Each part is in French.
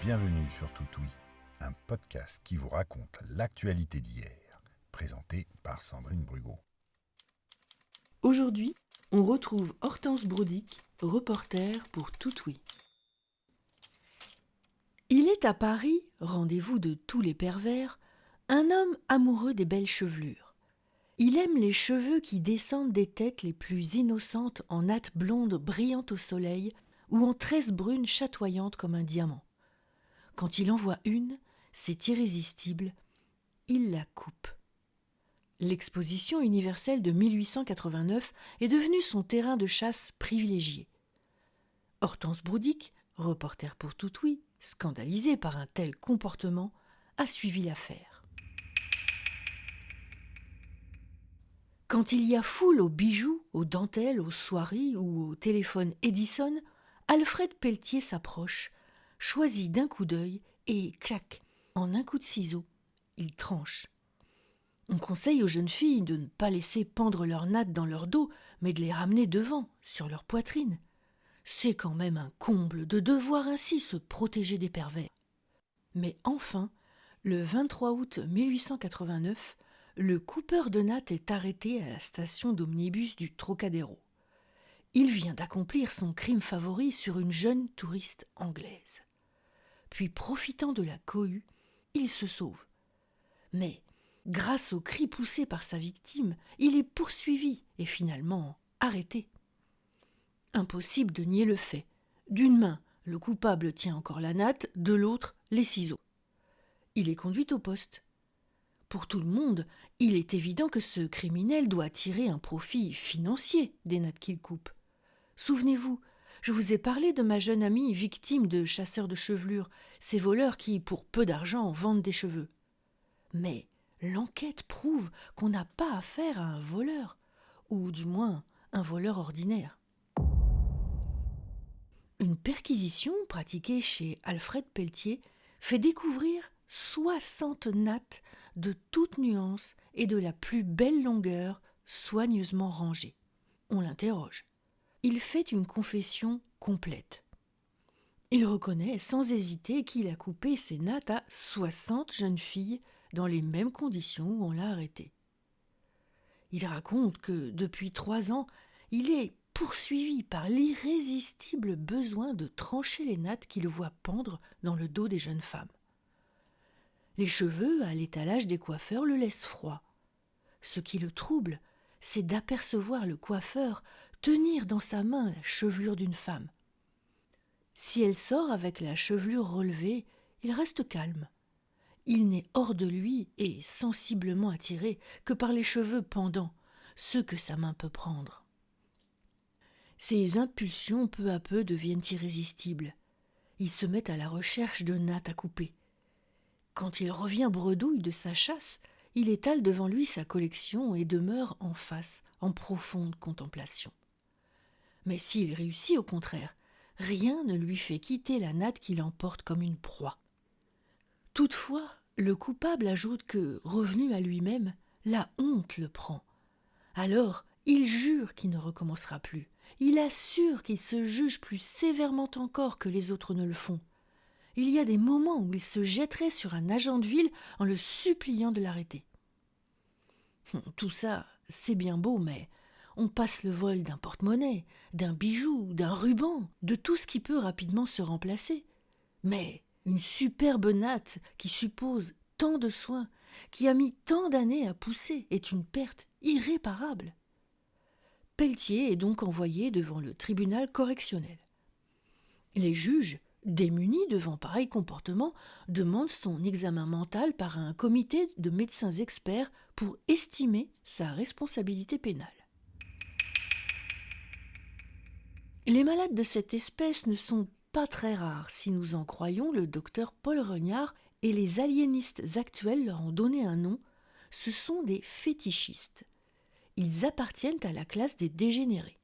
Bienvenue sur Toutoui, un podcast qui vous raconte l'actualité d'hier, présenté par Sandrine Brugot. Aujourd'hui, on retrouve Hortense Brodick, reporter pour Toutoui. Il est à Paris, rendez-vous de tous les pervers, un homme amoureux des belles chevelures. Il aime les cheveux qui descendent des têtes les plus innocentes en nattes blondes brillantes au soleil ou en tresses brunes chatoyantes comme un diamant. Quand il en voit une, c'est irrésistible, il la coupe. L'exposition universelle de 1889 est devenue son terrain de chasse privilégié. Hortense Brodick, reporter pour Toutoui, scandalisée par un tel comportement, a suivi l'affaire. Quand il y a foule aux bijoux, aux dentelles, aux soieries ou au téléphone Edison, Alfred Pelletier s'approche, choisit d'un coup d'œil et, clac, en un coup de ciseau, il tranche. On conseille aux jeunes filles de ne pas laisser pendre leurs nattes dans leur dos, mais de les ramener devant, sur leur poitrine. C'est quand même un comble de devoir ainsi se protéger des pervers. Mais enfin, le 23 août 1889, le coupeur de nattes est arrêté à la station d'omnibus du Trocadéro. Il vient d'accomplir son crime favori sur une jeune touriste anglaise. Puis, profitant de la cohue, il se sauve. Mais, grâce aux cris poussés par sa victime, il est poursuivi et finalement arrêté. Impossible de nier le fait. D'une main, le coupable tient encore la natte, de l'autre, les ciseaux. Il est conduit au poste. Pour tout le monde, il est évident que ce criminel doit tirer un profit financier des nattes qu'il coupe. Souvenez-vous, je vous ai parlé de ma jeune amie victime de chasseurs de chevelures, ces voleurs qui, pour peu d'argent, vendent des cheveux. Mais l'enquête prouve qu'on n'a pas affaire à un voleur, ou du moins un voleur ordinaire. Une perquisition pratiquée chez Alfred Pelletier fait découvrir 60 nattes de toutes nuances et de la plus belle longueur soigneusement rangées. On l'interroge. Il fait une confession complète. Il reconnaît sans hésiter qu'il a coupé ses nattes à 60 jeunes filles dans les mêmes conditions où on l'a arrêté. Il raconte que depuis 3 ans, il est poursuivi par l'irrésistible besoin de trancher les nattes qu'il voit pendre dans le dos des jeunes femmes. Les cheveux à l'étalage des coiffeurs le laissent froid. Ce qui le trouble, c'est d'apercevoir le coiffeur tenir dans sa main la chevelure d'une femme. Si elle sort avec la chevelure relevée, il reste calme. Il n'est hors de lui et sensiblement attiré que par les cheveux pendants, ceux que sa main peut prendre. Ses impulsions peu à peu deviennent irrésistibles. Il se met à la recherche de nattes à couper. Quand il revient bredouille de sa chasse, il étale devant lui sa collection et demeure en face, en profonde contemplation. Mais s'il réussit au contraire, rien ne lui fait quitter la natte qu'il emporte comme une proie. Toutefois, le coupable ajoute que, revenu à lui-même, la honte le prend. Alors, il jure qu'il ne recommencera plus. Il assure qu'il se juge plus sévèrement encore que les autres ne le font. Il y a des moments où il se jetterait sur un agent de ville en le suppliant de l'arrêter. Tout ça, c'est bien beau, mais on passe le vol d'un porte-monnaie, d'un bijou, d'un ruban, de tout ce qui peut rapidement se remplacer. Mais une superbe natte qui suppose tant de soins, qui a mis tant d'années à pousser, est une perte irréparable. Pelletier est donc envoyé devant le tribunal correctionnel. Les juges, démunis devant pareil comportement, demandent son examen mental par un comité de médecins experts pour estimer sa responsabilité pénale. Les malades de cette espèce ne sont pas très rares, si nous en croyons le docteur Paul Regnard, et les aliénistes actuels leur ont donné un nom, ce sont des fétichistes. Ils appartiennent à la classe des dégénérés.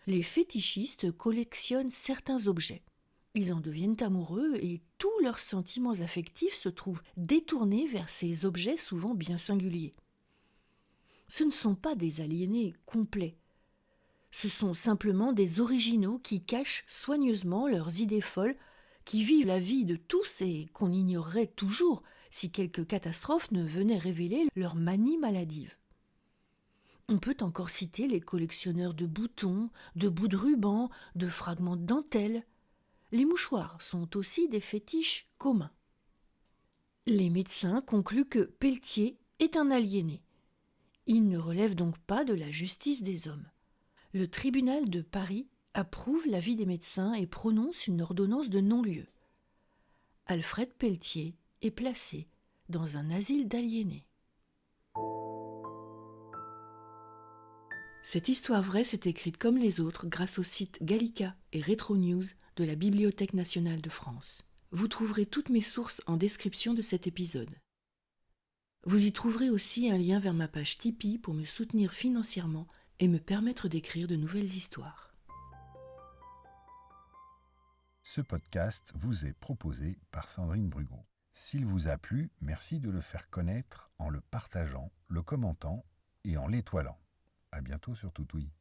Les fétichistes collectionnent certains objets. Ils en deviennent amoureux et tous leurs sentiments affectifs se trouvent détournés vers ces objets souvent bien singuliers. Ce ne sont pas des aliénés complets. Ce sont simplement des originaux qui cachent soigneusement leurs idées folles, qui vivent la vie de tous et qu'on ignorerait toujours si quelque catastrophe ne venait révéler leur manie maladive. On peut encore citer les collectionneurs de boutons, de bouts de ruban, de fragments de dentelle. Les mouchoirs sont aussi des fétiches communs. Les médecins concluent que Pelletier est un aliéné. Il ne relève donc pas de la justice des hommes. Le tribunal de Paris approuve l'avis des médecins et prononce une ordonnance de non-lieu. Alfred Pelletier est placé dans un asile d'aliénés. Cette histoire vraie s'est écrite comme les autres grâce aux sites Gallica et Retro News de la Bibliothèque nationale de France. Vous trouverez toutes mes sources en description de cet épisode. Vous y trouverez aussi un lien vers ma page Tipeee pour me soutenir financièrement et me permettre d'écrire de nouvelles histoires. Ce podcast vous est proposé par Sandrine Brugot. S'il vous a plu, merci de le faire connaître en le partageant, le commentant et en l'étoilant. À bientôt sur Toutouille.